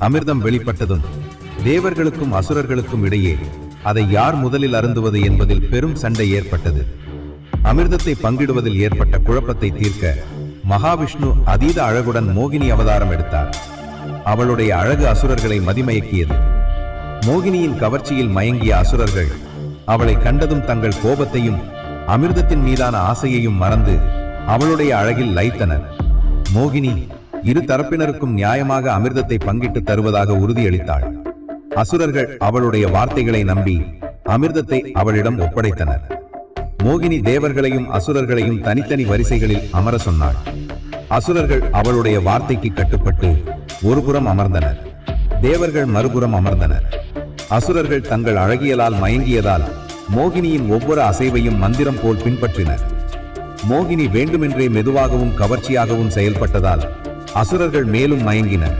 அமிர்தம் வெளிப்பட்டதும் தேவர்களுக்கும் அசுரர்களுக்கும் இடையே அதை யார் முதலில் அருந்துவது என்பதில் பெரும் சண்டை ஏற்பட்டது. அமிர்தத்தை பங்கிடுவதில் ஏற்பட்ட குழப்பத்தை தீர்க்க மகாவிஷ்ணு அதீத அழகுடன் மோகினி அவதாரம் எடுத்தார். அவளுடைய அழகு அசுரர்களை மதிமயக்கியது. மோகினியின் கவர்ச்சியில் மயங்கிய அசுரர்கள் அவளை கண்டதும் தங்கள் கோபத்தையும் அமிர்தத்தின் மீதான ஆசையையும் மறந்து அவளுடைய அழகில் லயித்தனர். மோகினி இரு தரப்பினருக்கும் நியாயமாக அமிர்தத்தை பங்கிட்டு தருவதாக உறுதியளித்தாள். அசுரர்கள் அவளுடைய வார்த்தைகளை நம்பி அமிர்தத்தை அவளிடம் ஒப்படைத்தனர். மோகினி தேவர்களையும் அசுரர்களையும் தனித்தனி வரிசைகளில் அமர சொன்னாள். அசுரர்கள் அவளுடைய வார்த்தைக்கு கட்டுப்பட்டு ஒருபுறம் அமர்ந்தனர். தேவர்கள் மறுபுறம் அமர்ந்தனர். அசுரர்கள் தங்கள் அழகியலால் மயங்கியதால் மோகினியின் ஒவ்வொரு அசைவையும் மந்திரம் போல் பின்பற்றினர். மோகினி வேண்டுமென்றே மெதுவாகவும் கவர்ச்சியாகவும் செயல்பட்டதால் அசுரர்கள் மேலும் மயங்கினர்.